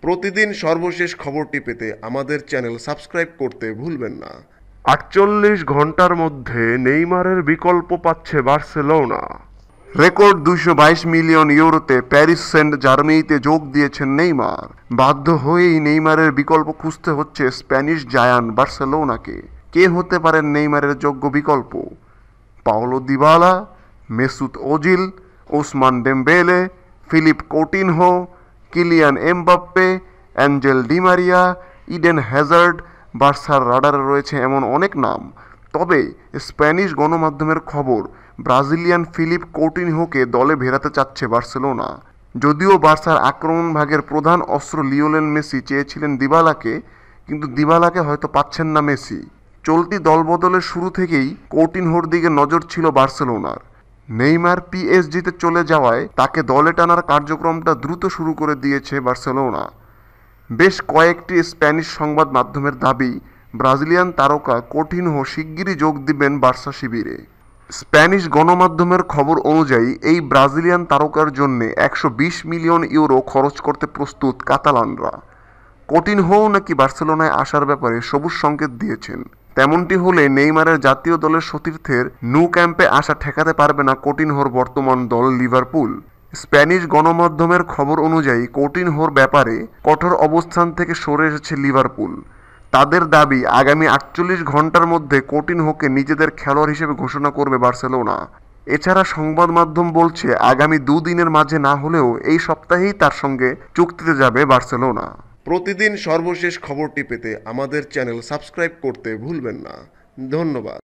প্রতিদিন সর্বশেষ খবরটি পেতে আমাদের চ্যানেল সাবস্ক্রাইব করতে ভুলবেন না। ৪৮ ঘন্টার মধ্যে নেইমারের বিকল্প পাচ্ছে বার্সেলোনা। রেকর্ড ২২২ মিলিয়ন ইউরোতে প্যারিস সেন্ট জার্মেইতে যোগ দিয়েছেন নেইমার। বাধ্য হয়েই নেইমারের বিকল্প খুঁজতে হচ্ছে স্প্যানিশ জায়ান্ট বার্সেলোনাকে। কে হতে পারেন নেইমারের যোগ্য বিকল্প? Paulo Dybala, Mesut Ozil, Ousmane Dembele, Philippe Coutinho, Kylian Mbappe, Angel Di Maria, Eden Hazard. বার্সার রাডারে রয়েছে এমন অনেক নাম। তবে স্প্যানিশ গণমাধ্যমের খবর, ব্রাজিলিয়ান ফিলিপ কৌটিনহোকে দলে ভেড়াতে চাচ্ছে বার্সেলোনা। যদিও বার্সার আক্রমণ ভাগের প্রধান অস্ত্র লিওনেল মেসি চেয়েছিলেন দিবালাকে, কিন্তু দিবালাকে হয়তো পাচ্ছেন না মেসি। চলতি দলবদলের শুরু থেকেই কৌটিনহোর দিকে নজর ছিল বার্সেলোনার। নেইমার পিএসজিতে চলে যাওয়ায় তাকে দলে টানার কার্যক্রমটা দ্রুত শুরু করে দিয়েছে বার্সেলোনা। বেশ কয়েকটি স্প্যানিশ সংবাদ মাধ্যমের দাবি, ব্রাজিলিয়ান তারকা কৌটিনহো শিগগিরই যোগ দিবেন বার্সা শিবিরে। স্প্যানিশ গণমাধ্যমের খবর অনুযায়ী এই ব্রাজিলিয়ান তারকার জন্য ১২০ মিলিয়ন ইউরো খরচ করতে প্রস্তুত কাতালানরা। কৌটিনহোও নাকি বার্সেলোনায় আসার ব্যাপারে সবুজ সংকেত দিয়েছেন। তেমনটি হলে নেইমারের জাতীয় দলের সতীর্থের নু ক্যাম্পে আসা ঠেকাতে পারবে না কৌটিনহোর বর্তমান দল লিভারপুল। স্প্যানিশ গণমাধ্যমের খবর অনুযায়ী কৌটিনহোর ব্যাপারে কঠোর অবস্থান থেকে সরে এসেছে লিভারপুল। তাদের দাবি, আগামী ৪৮ ঘন্টার মধ্যে কৌটিনহোকে নিজেদের খেলোয়াড় হিসেবে ঘোষণা করবে বার্সেলোনা। এছাড়া সংবাদ মাধ্যম বলছে, আগামী দুদিনের মাঝে না হলেও এই সপ্তাহেই তার সঙ্গে চুক্তিতে যাবে বার্সেলোনা। প্রতিদিন সর্বশেষ খবরটি পেতে আমাদের চ্যানেল সাবস্ক্রাইব করতে ভুলবেন না। ধন্যবাদ।